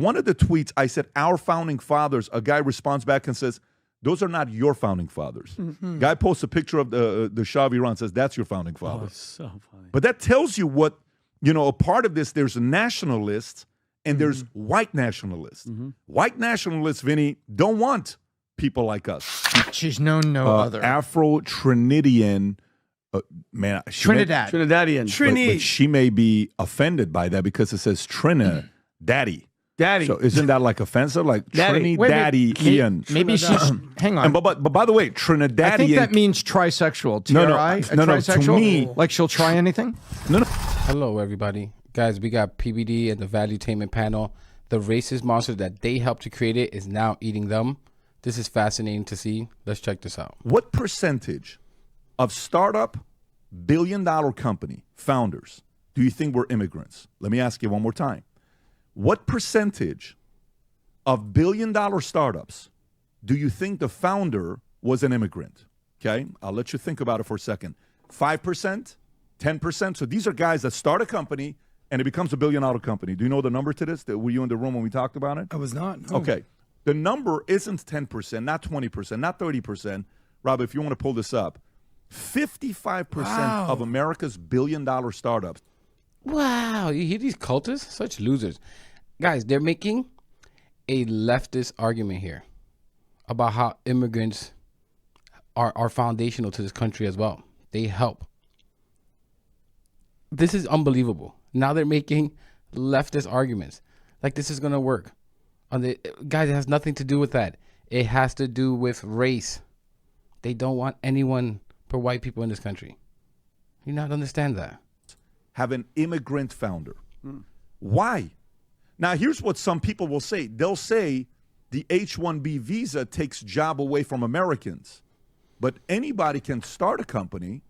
one of the tweets, I said, our founding fathers, a guy responds back and says, those are not your founding fathers. Mm-hmm. Guy posts a picture of the Shah of Iran, says, that's your founding father. Oh, so funny. But that tells you what, a part of this, there's nationalists and there's white nationalists. Mm-hmm. White nationalists, Vinny, don't want people like us. She's known no other. Afro-Trinidadian, Trinidadian. But she may be offended by that because it says Daddy. So isn't that like offensive? Like Trinidadian. Maybe she's, hang on. But by the way, Trinidadian. I think that means trisexual. T-R-I? No, trisexual? To me. Like she'll try anything? No. Hello, everybody. Guys, we got PBD and the Valuetainment panel. The racist monster that they helped to create it is now eating them. This is fascinating to see. Let's check this out. What percentage of startup billion-dollar company founders do you think were immigrants? Let me ask you one more time. What percentage of billion-dollar startups do you think the founder was an immigrant? Okay, I'll let you think about it for a second. 5%, 10%. So these are guys that start a company and it becomes a billion-dollar company. Do you know the number to this? Were you in the room when we talked about it? I was not. No. Okay. The number isn't 10%, not 20%, not 30%. Rob, if you want to pull this up, 55% of America's billion-dollar startups. Wow, you hear these cultists? Such losers. Guys, they're making a leftist argument here about how immigrants are foundational to this country as well. They help. This is unbelievable. Now they're making leftist arguments. Like this is going to work. Guys, it has nothing to do with that. It has to do with race. They don't want anyone but white people in this country. You not understand that? Have an immigrant founder. Why? Now, here's what some people will say. They'll say the H-1B visa takes job away from Americans. But anybody can start a company.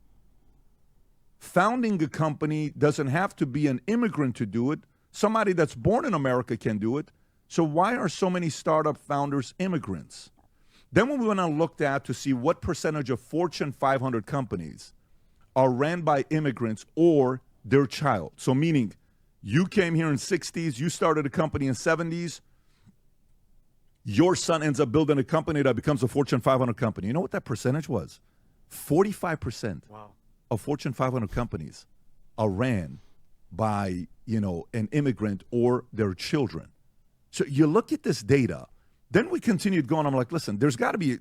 Founding a company doesn't have to be an immigrant to do it. Somebody that's born in America can do it. So why are so many startup founders immigrants? Then when we went and looked at to see what percentage of Fortune 500 companies are ran by immigrants or their child. So meaning you came here in 60s, you started a company in 70s, your son ends up building a company that becomes a Fortune 500 company. You know what that percentage was? 45% of Fortune 500 companies are ran by, an immigrant or their children. So you look at this data, then we continued going. I'm like, listen,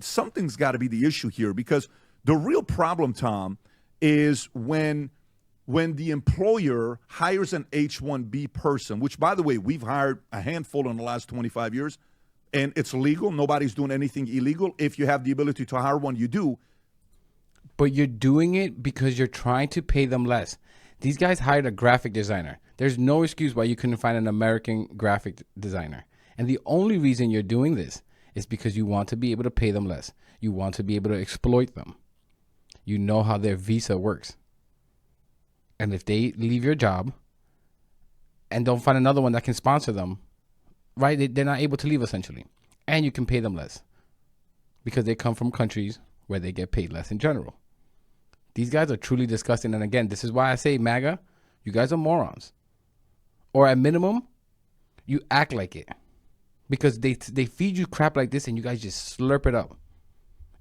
something's got to be the issue here because the real problem, Tom, is when the employer hires an H-1B person, which, by the way, we've hired a handful in the last 25 years, and it's legal. Nobody's doing anything illegal. If you have the ability to hire one, you do. But you're doing it because you're trying to pay them less. These guys hired a graphic designer. There's no excuse why you couldn't find an American graphic designer. And the only reason you're doing this is because you want to be able to pay them less. You want to be able to exploit them. You know how their visa works. And if they leave your job and don't find another one that can sponsor them, right, they're not able to leave essentially. And you can pay them less because they come from countries where they get paid less in general. These guys are truly disgusting. And again, this is why I say, MAGA, you guys are morons. Or at minimum, you act like it. Because they feed you crap like this and you guys just slurp it up.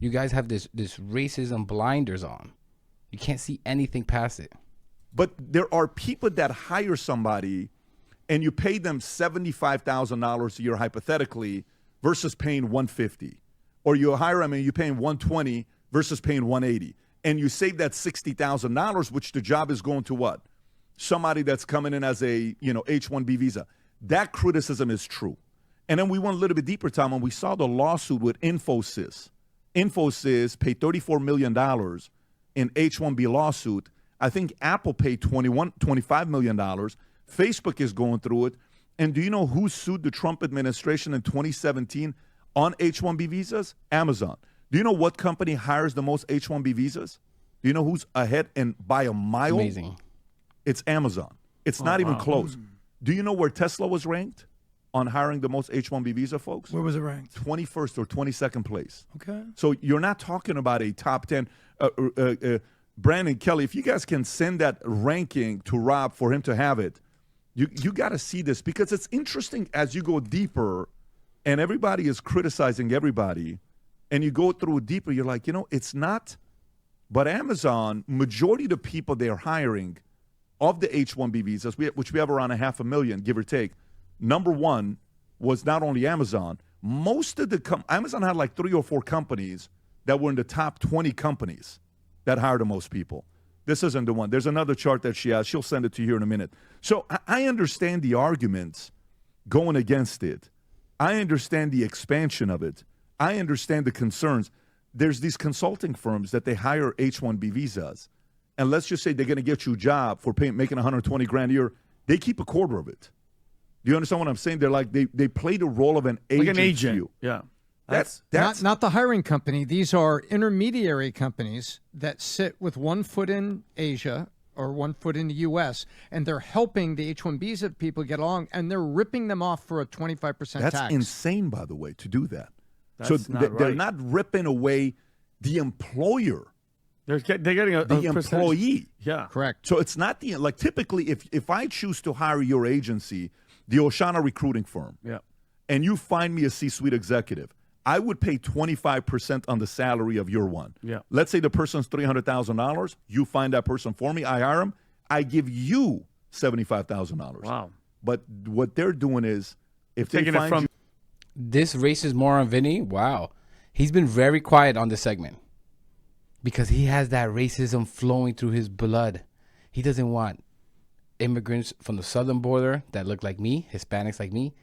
You guys have this racism blinders on. You can't see anything past it. But there are people that hire somebody and you pay them $75,000 a year hypothetically versus paying $150,000. Or you hire them and you pay them $120,000 versus paying $180,000. And you save that $60,000, which the job is going to what? Somebody that's coming in as a H-1B visa. That criticism is true. And then we went a little bit deeper, Tom, and we saw the lawsuit with Infosys. Infosys paid $34 million in H-1B lawsuit. I think Apple paid $25 million. Facebook is going through it. And do you know who sued the Trump administration in 2017 on H-1B visas? Amazon. Do you know what company hires the most H-1B visas? Do you know who's ahead and by a mile? Amazing. It's Amazon. It's not even close. Do you know where Tesla was ranked on hiring the most H-1B visa folks? Where was it ranked? 21st or 22nd place. Okay. So you're not talking about a top 10. Brandon, Kelly, if you guys can send that ranking to Rob for him to have it, You got to see this because it's interesting as you go deeper and everybody is criticizing everybody and you go through deeper, you're like, it's not. But Amazon, majority of the people they're hiring of the H-1B visas, which we have around 500,000, give or take, number one was not only Amazon. Most of Amazon had like 3 or 4 companies that were in the top 20 companies that hire the most people. This isn't the one. There's another chart that she has. She'll send it to you here in a minute. So I understand the arguments going against it. I understand the expansion of it. I understand the concerns. There's these consulting firms that they hire H-1B visas. And let's just say they're going to get you a job for making $120,000 a year. They keep a quarter of it. Do you understand what I'm saying? They're like, they play the role of an agent. Like an agent. To you. Yeah. That's not the hiring company. These are intermediary companies that sit with one foot in Asia or one foot in the U.S., and they're helping the H-1Bs people get along, and they're ripping them off for a 25% tax. That's insane, by the way, to do that. That's They're not ripping away the employer. They're getting the employee. Yeah. Correct. So it's not typically if I choose to hire your agency, the Oshana recruiting firm, and you find me a C-suite executive, I would pay 25% on the salary of your one. Yeah. Let's say the person's $300,000. You find that person for me. I hire him. I give you $75,000. Wow. But what they're doing is, if they Taking it find from you, This races more on Vinny. Wow. He's been very quiet on this segment because he has that racism flowing through his blood. He doesn't want immigrants from the southern border that look like me, Hispanics like me.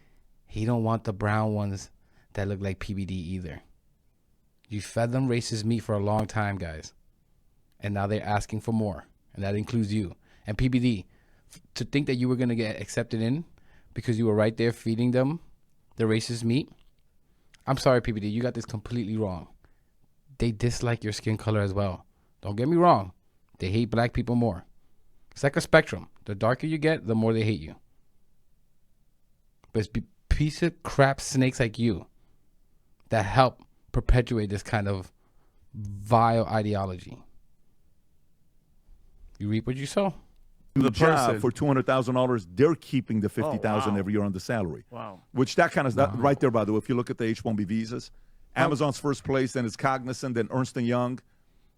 He don't want the brown ones that look like PBD either. You fed them racist meat for a long time, guys. And now they're asking for more. And that includes you. And PBD, to think that you were going to get accepted in because you were right there feeding them the racist meat. I'm sorry, PBD, you got this completely wrong. They dislike your skin color as well. Don't get me wrong. They hate black people more. It's like a spectrum. The darker you get, the more they hate you. But it's piece of crap snakes like you that help perpetuate this kind of vile ideology. You reap what you sow. the job person. for $200,000, they're keeping the $50,000 wow. every year on the salary. Wow. Which that kind of right there, by the way. If you look at the H-1B visas, Amazon's first place, then it's Cognizant, then Ernst & Young,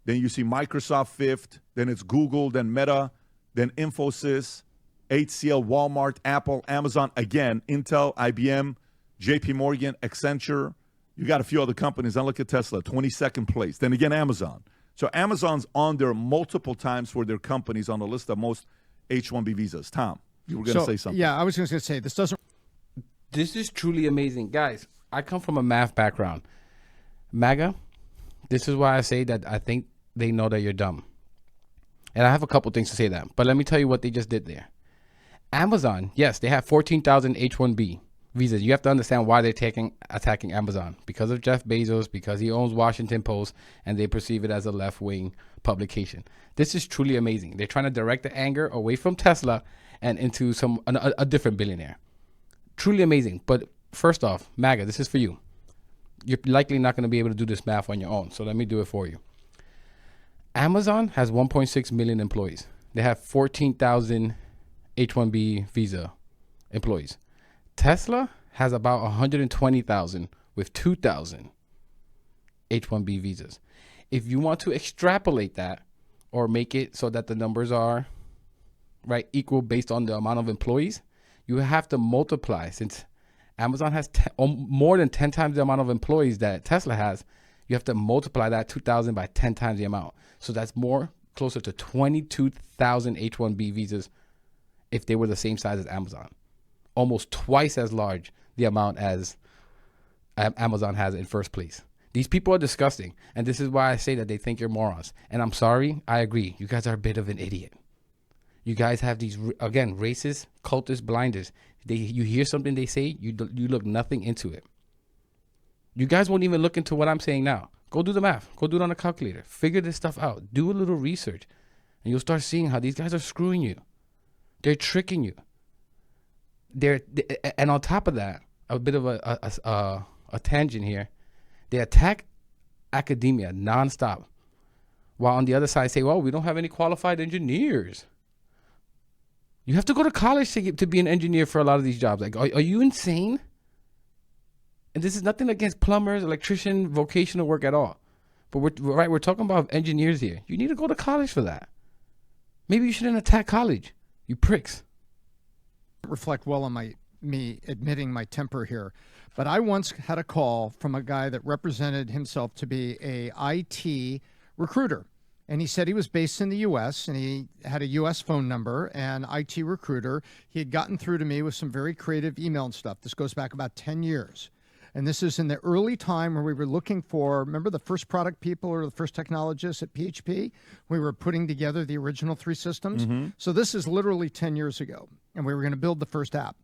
then you see Microsoft fifth, then it's Google, then Meta, then Infosys, HCL, Walmart, Apple, Amazon, again, Intel, IBM, JP Morgan, Accenture. You got a few other companies. Then look at Tesla, 22nd place. Then again, Amazon. So Amazon's on there multiple times for their companies on the list of most H-1B visas. Tom, you were going to say something. Yeah, I was going to say this doesn't. This is truly amazing. Guys, I come from a math background. MAGA, this is why I say that I think they know that you're dumb. And I have a couple things to say that. But let me tell you what they just did there. Amazon, yes, they have 14,000 H-1B visas. You have to understand why they're attacking Amazon. Because of Jeff Bezos, because he owns Washington Post, and they perceive it as a left-wing publication. This is truly amazing. They're trying to direct the anger away from Tesla and into a different billionaire. Truly amazing. But first off, MAGA, this is for you. You're likely not going to be able to do this math on your own, so let me do it for you. Amazon has 1.6 million employees. They have 14,000 H-1B visa employees. Tesla has about 120,000 with 2,000 H-1B visas. If you want to extrapolate that or make it so that the numbers are equal based on the amount of employees, you have to multiply. Since Amazon has more than 10 times the amount of employees that Tesla has, you have to multiply that 2,000 by 10 times the amount. So that's closer to 22,000 H-1B visas if they were the same size as Amazon. Almost twice as large the amount as Amazon has in first place. These people are disgusting. And this is why I say that they think you're morons. And I'm sorry, I agree. You guys are a bit of an idiot. You guys have these, again, racist, cultist blinders. You hear something they say, you look nothing into it. You guys won't even look into what I'm saying now. Go do the math. Go do it on a calculator. Figure this stuff out. Do a little research. And you'll start seeing how these guys are screwing you. They're tricking you. And on top of that, a bit of a tangent here. They attack academia nonstop. While on the other side say, well, we don't have any qualified engineers. You have to go to college to be an engineer for a lot of these jobs. Like, are you insane? And this is nothing against plumbers, electrician, vocational work at all. But we're talking about engineers here. You need to go to college for that. Maybe you shouldn't attack college, you pricks. Reflect well on me admitting my temper here, but I once had a call from a guy that represented himself to be a IT recruiter, and he said he was based in the U.S. and he had a U.S. phone number and IT recruiter. He had gotten through to me with some very creative email and stuff. This goes back about 10 years. And this is in the early time where we were looking for, remember the first product people or the first technologists at PHP? We were putting together the original 3 systems. So this is literally 10 years ago, and we were going to build the first app.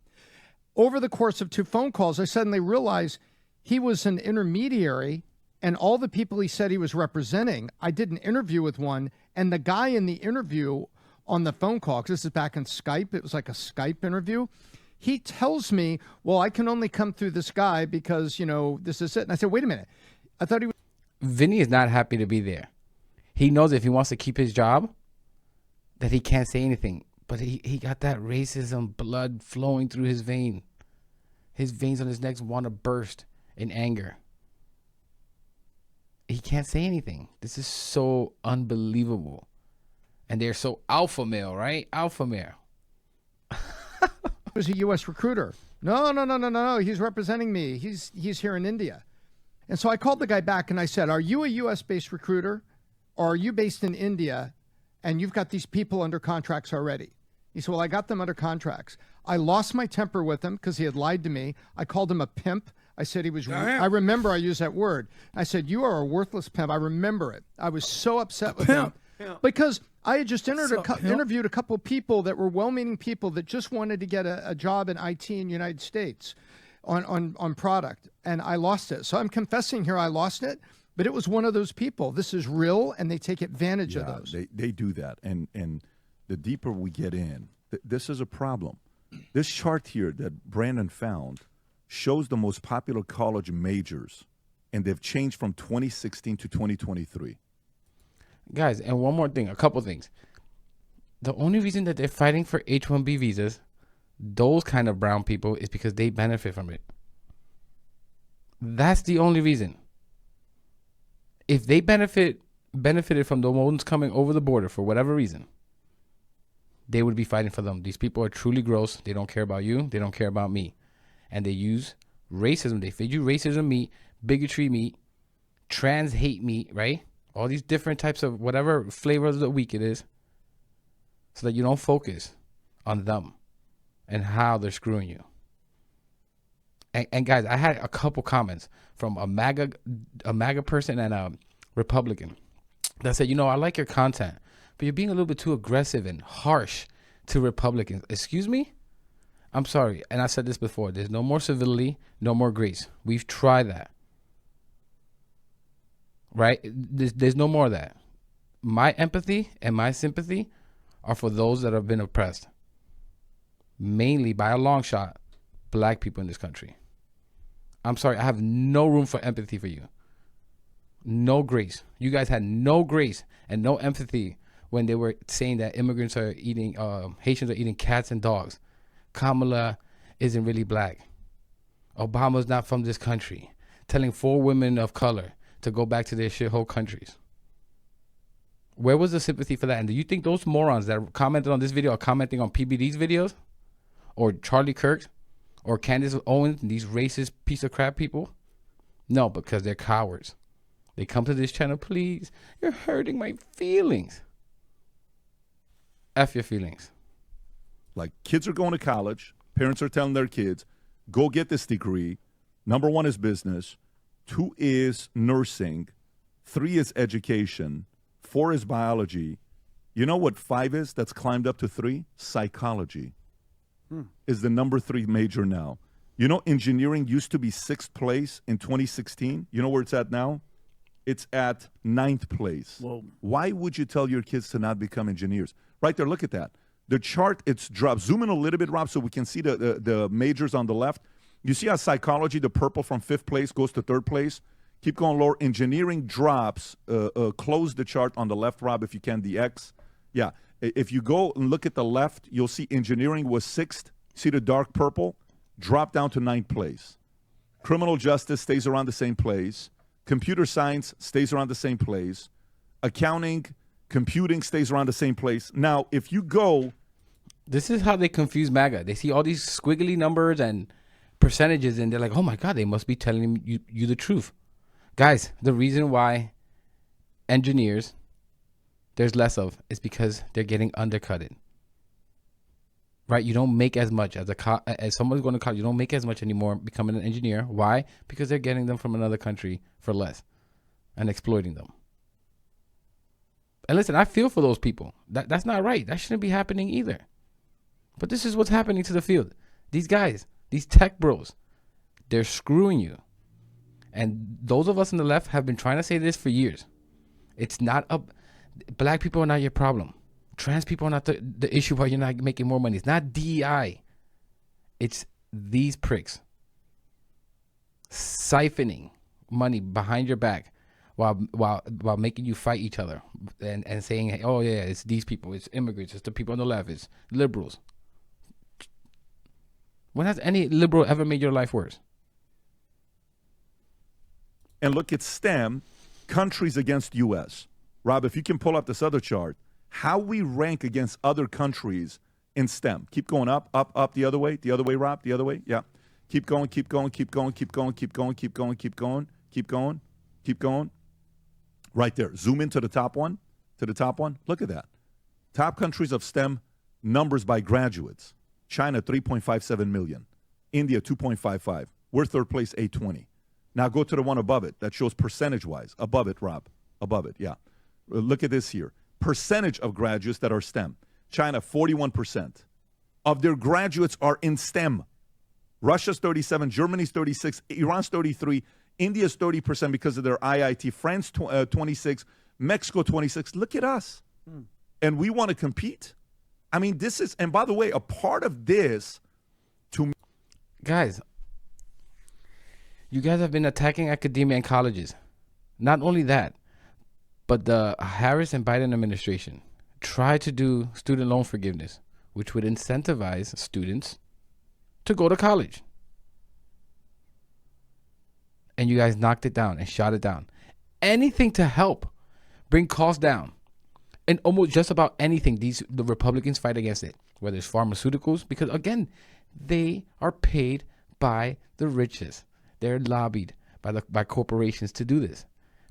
Over the course of 2 phone calls, I suddenly realized he was an intermediary, and all the people he said he was representing, I did an interview with one, and the guy in the interview on the phone call, because this is back in Skype, it was like a Skype interview, he tells me, well, I can only come through this guy because, you know, this is it. And I said, wait a minute. I thought he was. Vinny is not happy to be there. He knows if he wants to keep his job, that he can't say anything. But he got that racism blood flowing through his vein. His veins on his neck want to burst in anger. He can't say anything. This is so unbelievable. And they're so alpha male, right? Alpha male. Was a U.S. recruiter. No. He's representing me. He's here in India. And so I called the guy back and I said, are you a U.S.-based recruiter or are you based in India and you've got these people under contracts already? He said, well, I got them under contracts. I lost my temper with him because he had lied to me. I called him a pimp. I said he was, I remember I used that word. I said, you are a worthless pimp. I remember it. I was so upset with him because I had just interviewed a couple of people that were well-meaning people that just wanted to get a job in IT in the United States on product, and I lost it. So I'm confessing here I lost it, but it was one of those people. This is real, and they take advantage of those. They do that, and the deeper we get in, this is a problem. This chart here that Brandon found shows the most popular college majors, and they've changed from 2016 to 2023. Guys, and one more thing, a couple things. The only reason that they're fighting for H-1B visas, those kind of brown people, is because they benefit from it. That's the only reason. If they benefited from the ones coming over the border for whatever reason, they would be fighting for them. These people are truly gross. They don't care about you. They don't care about me. And they use racism. They feed you racism meat, bigotry meat, trans hate meat, right? All these different types of whatever flavor of the week it is, so that you don't focus on them and how they're screwing you. And guys, I had a couple comments from a MAGA person and a Republican that said, you know, I like your content, but you're being a little bit too aggressive and harsh to Republicans. Excuse me? I'm sorry. And I said this before. There's no more civility, no more grace. We've tried that. Right? There's no more of that. My empathy and my sympathy are for those that have been oppressed. Mainly, by a long shot, black people in this country. I'm sorry, I have no room for empathy for you. No grace. You guys had no grace and no empathy when they were saying that immigrants are eating, Haitians are eating cats and dogs. Kamala isn't really black. Obama's not from this country. Telling 4 women of color to go back to their shithole countries. Where was the sympathy for that? And do you think those morons that commented on this video are commenting on PBD's videos? Or Charlie Kirk? Or Candace Owens, these racist piece of crap people? No, because they're cowards. They come to this channel, please, you're hurting my feelings. F your feelings. Like, kids are going to college. Parents are telling their kids, go get this degree. Number 1 is business. 2 is nursing. 3 is education. 4 is biology. You know what 5 is that's climbed up to 3? Psychology is the number 3 major now. You know, engineering used to be 6th place in 2016. You know where it's at now? It's at 9th place. Whoa. Why would you tell your kids to not become engineers? Right there, look at that. The chart, it's dropped. Zoom in a little bit, Rob, so we can see the majors on the left. You see how psychology, the purple from 5th place goes to 3rd place? Keep going lower. Engineering drops. Close the chart on the left, Rob, if you can, the X. Yeah. If you go and look at the left, you'll see engineering was 6th. See the dark purple? Drop down to 9th place. Criminal justice stays around the same place. Computer science stays around the same place. Accounting, computing stays around the same place. Now, if you go... This is how they confuse MAGA. They see all these squiggly numbers and percentages, and they're like, oh my God, they must be telling you the truth. Guys, the reason why engineers there's less of is because they're getting undercutted. Right? You don't make as much as someone's going to college. You don't make as much anymore becoming an engineer. Why? Because they're getting them from another country for less and exploiting them. And listen, I feel for those people. That's not right. That shouldn't be happening either. But this is what's happening to the field. These guys, these tech bros, they're screwing you. And those of us on the left have been trying to say this for years. It's not black people are not your problem. Trans people are not the issue why you're not making more money. It's not DEI. It's these pricks siphoning money behind your back while making you fight each other and saying, hey, oh yeah, it's these people, it's immigrants, it's the people on the left, it's liberals. When has any liberal ever made your life worse? And look at STEM, countries against U.S. Rob, if you can pull up this other chart, how we rank against other countries in STEM. Keep going up, the other way, Rob, the other way. Yeah. Keep going. Right there. Zoom into the top one. Look at that. Top countries of STEM numbers by graduates. China, 3.57 million. India, 2.55. We're third place, 820. Now go to the one above it. That shows percentage-wise. Above it, Rob. Above it, yeah. Look at this here. Percentage of graduates that are STEM. China, 41% of their graduates are in STEM. Russia's 37, Germany's 36, Iran's 33, India's 30% because of their IIT, France 26, Mexico 26. Look at us. And we want to compete? I mean, this is, and by the way, a part of this to... Guys, you guys have been attacking academia and colleges. Not only that, but the Harris and Biden administration tried to do student loan forgiveness, which would incentivize students to go to college. And you guys knocked it down and shot it down. Anything to help bring costs down. And almost just about anything, the Republicans fight against it. Whether it's pharmaceuticals, because again, they are paid by the richest. They're lobbied by corporations to do this.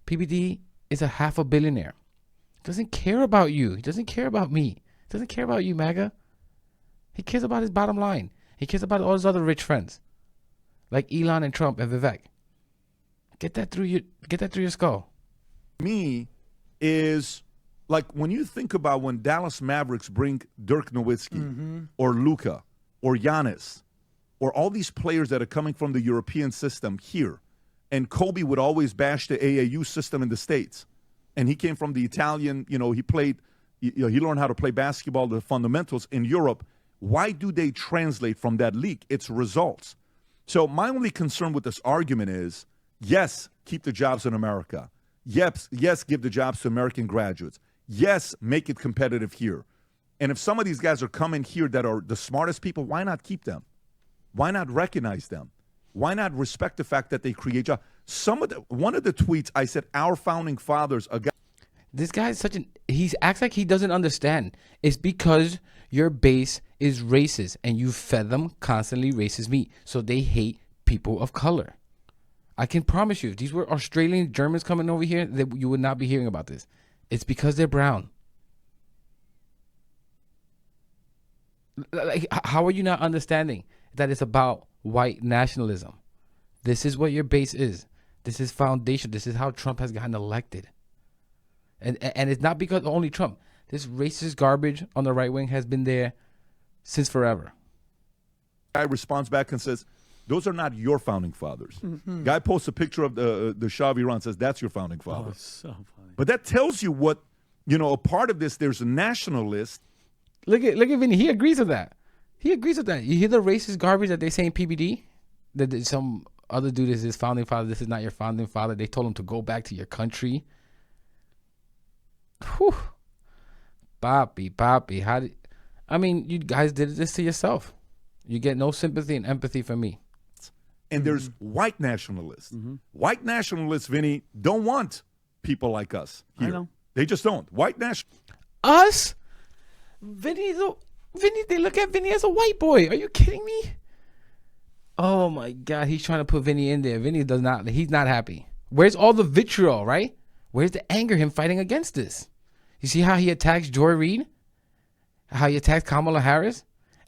PBD is a half a billionaire. Doesn't care about you. He doesn't care about me. Doesn't care about you, MAGA. He cares about his bottom line. He cares about all his other rich friends, like Elon and Trump and Vivek. Get that through your skull. Me is like when you think about when Dallas Mavericks bring Dirk Nowitzki or Luka or Giannis or all these players that are coming from the European system here, and Kobe would always bash the AAU system in the States, and he came from the Italian. He he learned how to play basketball, the fundamentals in Europe. Why do they translate from that league? It's results. So my only concern with this argument is, yes, keep the jobs in America. Yes, give the jobs to American graduates. Yes, make it competitive here. And if some of these guys are coming here that are the smartest people, why not keep them? Why not recognize them? Why not respect the fact that they create jobs? One of the tweets I said, our founding fathers, this guy is he acts like he doesn't understand. It's because your base is racist and you fed them constantly racist meat. So they hate people of color. I can promise you, if these were Australian Germans coming over here, you would not be hearing about this. It's because they're brown. Like, how are you not understanding that it's about white nationalism? This is what your base is. This is foundation. This is how Trump has gotten elected. And it's not because only Trump. This racist garbage on the right wing has been there since forever. Guy responds back and says, those are not your founding fathers. Guy posts a picture of the Shah of Iran, says, that's your founding father. Oh, so funny. But that tells you what, a part of this, there's a nationalist. Look at Vinny. He agrees with that. He agrees with that. You hear the racist garbage that they say in PBD? That some other dude is his founding father. This is not your founding father. They told him to go back to your country. Whew. Poppy. I mean, you guys did this to yourself. You get no sympathy and empathy from me. And there's white nationalists. White nationalists, Vinny, don't want people like us here. I know. They just don't. White nationalists. Us? Vinny, they look at Vinny as a white boy. Are you kidding me? Oh my God, he's trying to put Vinny in there. Vinny does not. He's not happy. Where's all the vitriol, right? Where's the anger? Him fighting against this. You see how he attacks Joy Reid? How he attacks Kamala Harris,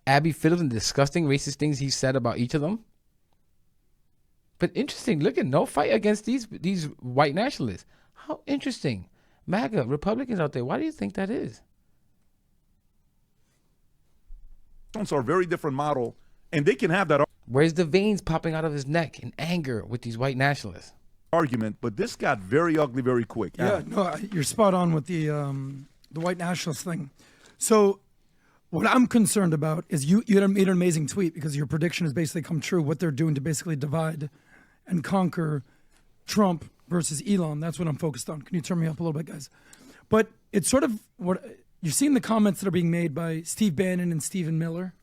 Abby Fiddles, and the disgusting racist things he said about each of them. But interesting. Look at no fight against these white nationalists. How interesting. MAGA Republicans out there. Why do you think that is? Are a very different model, and they can have that Where's the veins popping out of his neck in anger with these white nationalists? argument, but this got very ugly very quick. Yeah, no, you're spot on with the white nationalist thing. So what I'm concerned about is you made an amazing tweet because your prediction has basically come true. What they're doing to basically divide and conquer Trump versus Elon. That's what I'm focused on. Can you turn me up a little bit, guys? But it's sort of what you've seen the comments that are being made by Steve Bannon and Stephen Miller.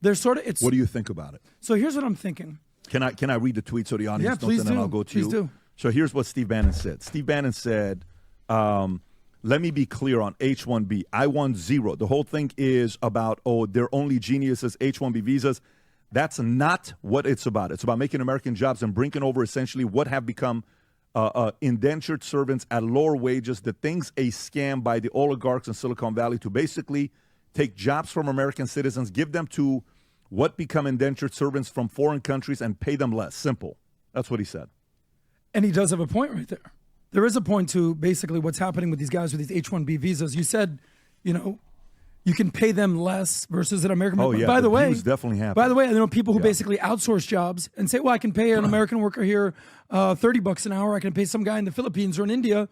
They're sort of. What do you think about it? So here's what I'm thinking. Can I read the tweet so the audience knows, please and then do. I'll go to Please you? do. So here's what Steve Bannon said. Steve Bannon said, let me be clear on H-1B. I want zero. The whole thing is about, they're only geniuses, H-1B visas. That's not what it's about. It's about making American jobs and bringing over essentially what have become indentured servants at lower wages. The thing's a scam by the oligarchs in Silicon Valley to basically take jobs from American citizens, give them to what become indentured servants from foreign countries and pay them less. Simple. That's what he said. And he does have a point right there. There is a point to basically what's happening with these guys with these H-1B visas. You said, you can pay them less versus an American. Oh, yeah. By the way, definitely happen. By the way, I know people who basically outsource jobs and say, well, I can pay an American worker here $30 an hour. I can pay some guy in the Philippines or in India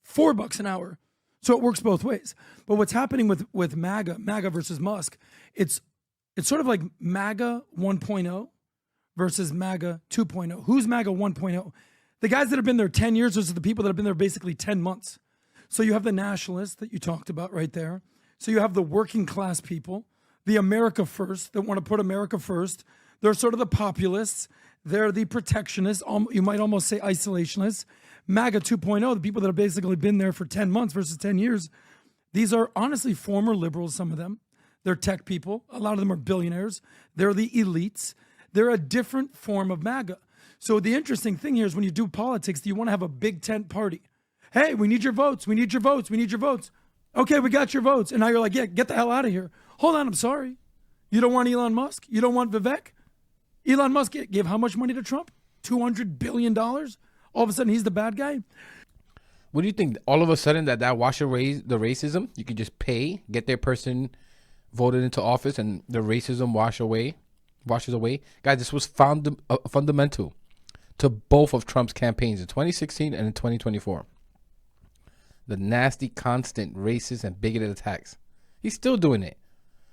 $4 an hour. So it works both ways. But what's happening with MAGA versus Musk, it's sort of like MAGA 1.0 versus MAGA 2.0. Who's MAGA 1.0? The guys that have been there 10 years versus the people that have been there basically 10 months. So you have the nationalists that you talked about right there. So you have the working class people, the America first that want to put America first. They're sort of the populists. They're the protectionists. You might almost say isolationists. MAGA 2.0, the people that have basically been there for 10 months versus 10 years. These are honestly former liberals, some of them. They're tech people. A lot of them are billionaires. They're the elites. They're a different form of MAGA. So the interesting thing here is when you do politics, you want to have a big tent party. Hey, we need your votes. We need your votes. We need your votes. Okay, we got your votes. And now you're like, yeah, get the hell out of here. Hold on, I'm sorry. You don't want Elon Musk? You don't want Vivek? Elon Musk gave how much money to Trump? $200 billion? All of a sudden, he's the bad guy? What do you think? All of a sudden that wash away the racism? You could just pay, get their person voted into office, and the racism washes away. Guys, this was fundamental to both of Trump's campaigns in 2016 and in 2024. The nasty, constant racist and bigoted attacks. He's still doing it.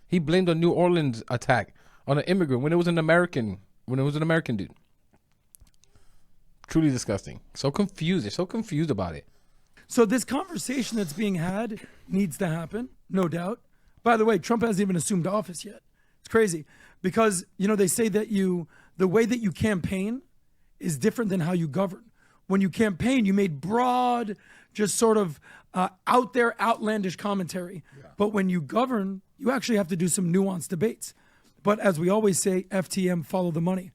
He blamed a New Orleans attack on an immigrant when it was an American dude. Truly disgusting. So confused. They're so confused about it. So this conversation that's being had needs to happen, no doubt. By the way, Trump hasn't even assumed office yet. It's crazy because, they say that the way that you campaign is different than how you govern. When you campaign, you made broad, just sort of out there, outlandish commentary. Yeah. But when you govern, you actually have to do some nuanced debates. But as we always say, FTM, follow the money.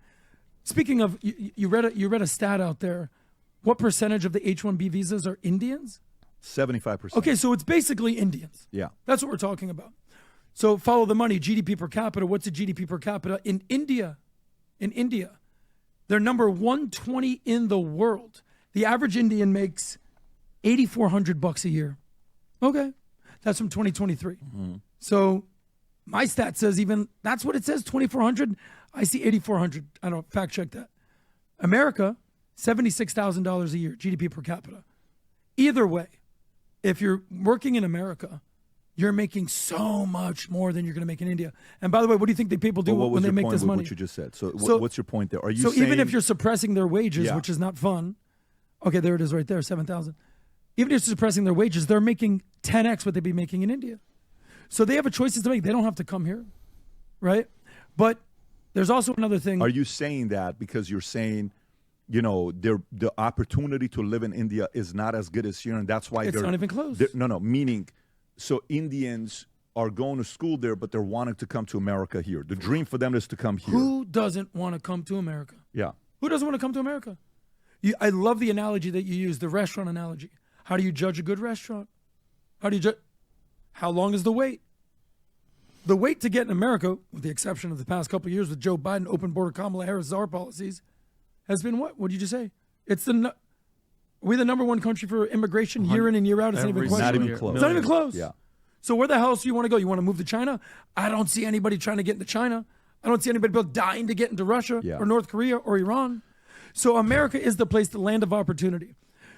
Speaking of, you read a stat out there. What percentage of the H-1B visas are Indians? 75%. Okay, so it's basically Indians. Yeah. That's what we're talking about. So follow the money, GDP per capita. What's the GDP per capita in India? In India, they're number 120 in the world. The average Indian makes $8,400 a year. Okay, that's from 2023. Mm-hmm. So my stat says that's what it says, 2,400. I see 8,400. I don't fact check that. America, $76,000 a year, GDP per capita. Either way, if you're working in America, you're making so much more than you're going to make in India. And by the way, what do you think the people do when they make this money? What you just said. So what's your point there? Are you so saying, even if you're suppressing their wages, which is not fun, okay, there it is right there, 7,000. even if it's suppressing their wages, they're making 10x what they'd be making in India. So they have a choices to make. They don't have to come here, right? But there's also another thing. Are you saying that because you're saying, you know, the opportunity to live in India is not as good as here, and that's why It's they're not even close. No, meaning, so Indians are going to school there, but they're wanting to come to America here. The dream for them is to come here. Who doesn't want to come to America? Yeah. Who doesn't want to come to America? I love the analogy that you use, the restaurant analogy. How do you judge a good restaurant? How do you judge? How long is the wait? The wait to get in America, with the exception of the past couple of years with Joe Biden, open border Kamala Harris czar policies, has been what? What did you just say? Are we the number one country for immigration year in and year out? It's not even close. Not even close. It's not even close. Yeah. So where the hell else do you want to go? You want to move to China? I don't see anybody trying to get into China. I don't see anybody dying to get into Russia or North Korea or Iran. So America is the place, the land of opportunity.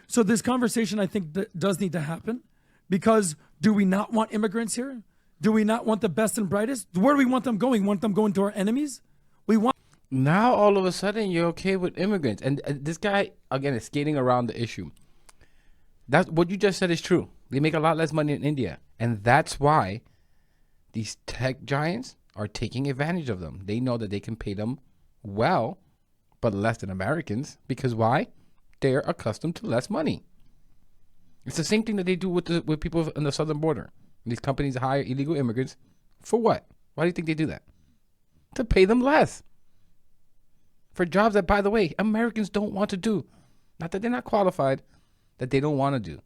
So this conversation, I think, that does need to happen, because do we not want immigrants here? Do we not want the best and brightest? Where do we want them going? Want them going to our enemies? We want. Now all of a sudden you're okay with immigrants, and this guy again is skating around the issue. That's what you just said is true. They make a lot less money in India, and that's why these tech giants are taking advantage of them. They know that they can pay them well, but less than Americans, because why? They're accustomed to less money. It's the same thing that they do with people on the southern border. These companies hire illegal immigrants for what? Why do you think they do that? To pay them less. For jobs that, by the way, Americans don't want to do. Not that they're not qualified, that they don't want to do.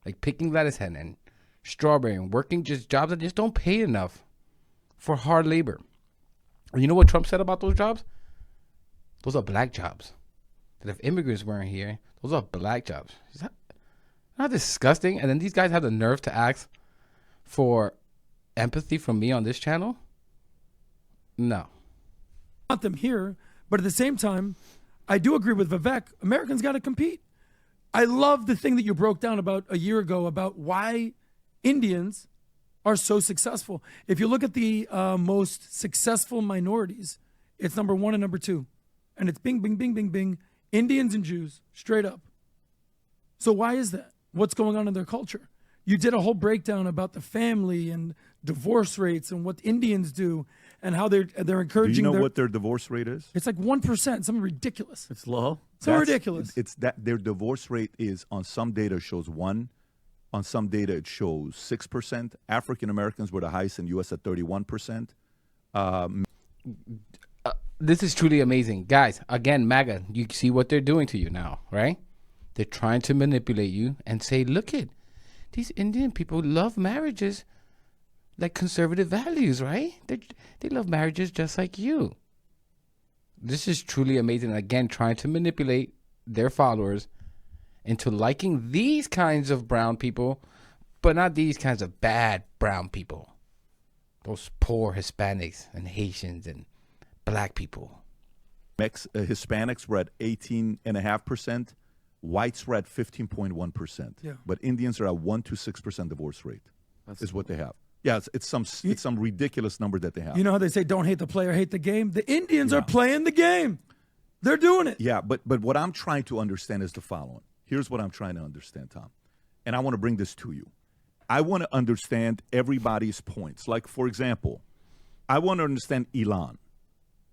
Like picking lettuce and strawberry and working just jobs that just don't pay enough for hard labor. And you know what Trump said about those jobs? Those are black jobs. That if immigrants weren't here, those are black jobs. Is that not disgusting? And then these guys have the nerve to ask for empathy from me on this channel? No. Want them here, but at the same time, I do agree with Vivek. Americans got to compete. I love the thing that you broke down about a year ago about why Indians are so successful. If you look at the most successful minorities, it's number 1 and number 2. And it's bing, bing, bing, bing, bing, Indians and Jews, straight up. So why is that? What's going on in their culture? You did a whole breakdown about the family and divorce rates and what Indians do and how they're encouraging. Do you know what their divorce rate is? It's like 1%, something ridiculous. It's low. So ridiculous. It's that their divorce rate is, on some data shows 1, on some data it shows 6%. African Americans were the highest in the U.S. at 31%. This is truly amazing. Guys, again, MAGA, you see what they're doing to you now, right? They're trying to manipulate you and say, look it, these Indian people love marriages like conservative values, right? They love marriages just like you. This is truly amazing. Again, trying to manipulate their followers into liking these kinds of brown people, but not these kinds of bad brown people. Those poor Hispanics and Haitians and black people. Hispanics were at 18.5%. Whites were at 15.1%. Yeah. But Indians are at 1 to 6% divorce rate. Is what they have. Yeah, it's some ridiculous number that they have. You know how they say, don't hate the player, hate the game? The Indians are playing the game. They're doing it. Yeah, but what I'm trying to understand is the following. Here's what I'm trying to understand, Tom. And I want to bring this to you. I want to understand everybody's points. Like, for example, I want to understand Elon.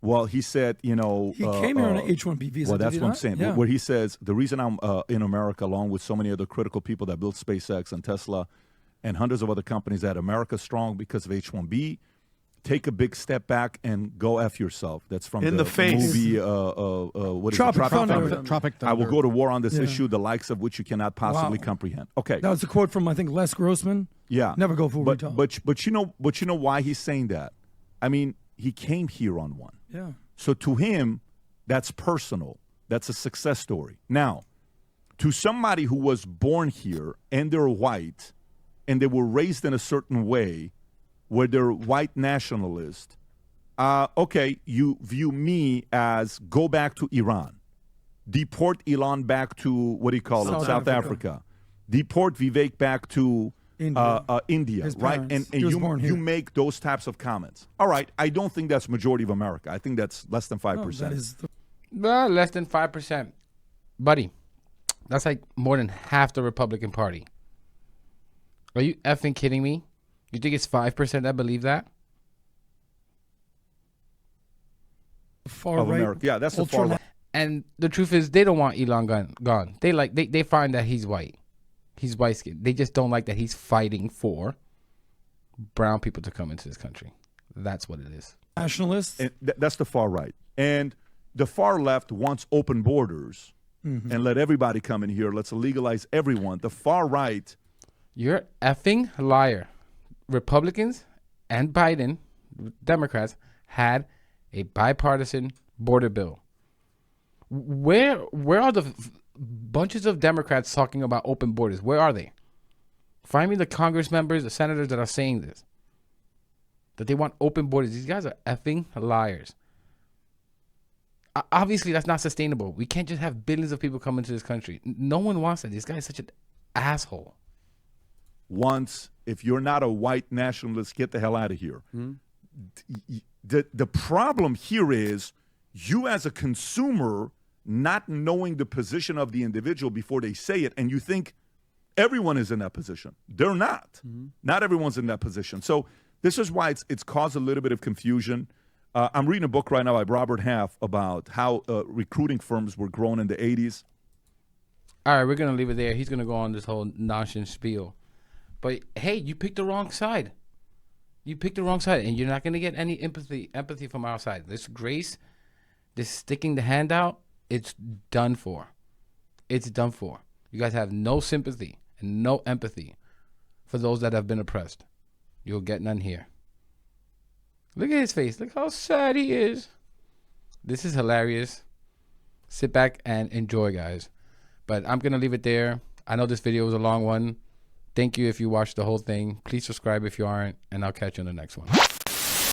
Well, he said, you know... He came here on an H-1B visa. Well, that's what I'm saying. Yeah. Where he says, the reason I'm in America, along with so many other critical people that built SpaceX and Tesla and hundreds of other companies, that America's strong because of H-1B, take a big step back and go F yourself. That's from In the face. movie, what is Tropic it? Thunder. Tropic Thunder. I will go to war on this Yeah. issue, the likes of which you cannot possibly comprehend. Okay. That was a quote from, I think, Les Grossman. Yeah. Never go full but, retard. but you know why he's saying that? I mean, he came here on one. Yeah. So to him, that's personal. That's a success story. Now, to somebody who was born here and they're white and they were raised in a certain way where they're white nationalist, okay, you view me as go back to Iran. Deport Elon back to, what do you call it, South Africa. Deport Vivek back to India, His right? parents. And He was born here. you make those types of comments. All right, I don't think that's majority of America. I think that's less than 5%. No, that is Well, less than 5%. Buddy, That's like more than half the Republican Party. Are you effing kidding me? You think it's 5% that believe that? Far Of right. America. Yeah, that's the ultra far right. And the truth is, they don't want Elon gone. They find that he's white. He's white skinned. They just don't like that he's fighting for brown people to come into this country. That's what it is. Nationalists. And that's the far right. And the far left wants open borders and let everybody come in here. Let's legalize everyone. The far right. You're effing liar. Republicans and Biden, Democrats, had a bipartisan border bill. Where are the bunches of Democrats talking about open borders? Where are they? Find me the Congress members, the senators that are saying this. That they want open borders. These guys are effing liars. Obviously, that's not sustainable. We can't just have billions of people come into this country. No one wants that. This guy is such an asshole. Once, if you're not a white nationalist, get the hell out of here. The problem here is you as a consumer not knowing the position of the individual before they say it, and you think everyone is in that position. They're not. Not everyone's in that position. So this is why it's caused a little bit of confusion. I'm reading a book right now by Robert Half about how recruiting firms were grown in the 80s. All right, we're going to leave it there. He's going to go on this whole nonsense spiel. But, hey, you picked the wrong side. You picked the wrong side, and you're not going to get any empathy from our side. This grace, this sticking the hand out, it's done for. It's done for. You guys have no sympathy and no empathy for those that have been oppressed. You'll get none here. Look at his face. Look how sad he is. This is hilarious. Sit back and enjoy, guys. But I'm going to leave it there. I know this video was a long one. Thank you if you watched the whole thing. Please subscribe if you aren't, and I'll catch you on the next one.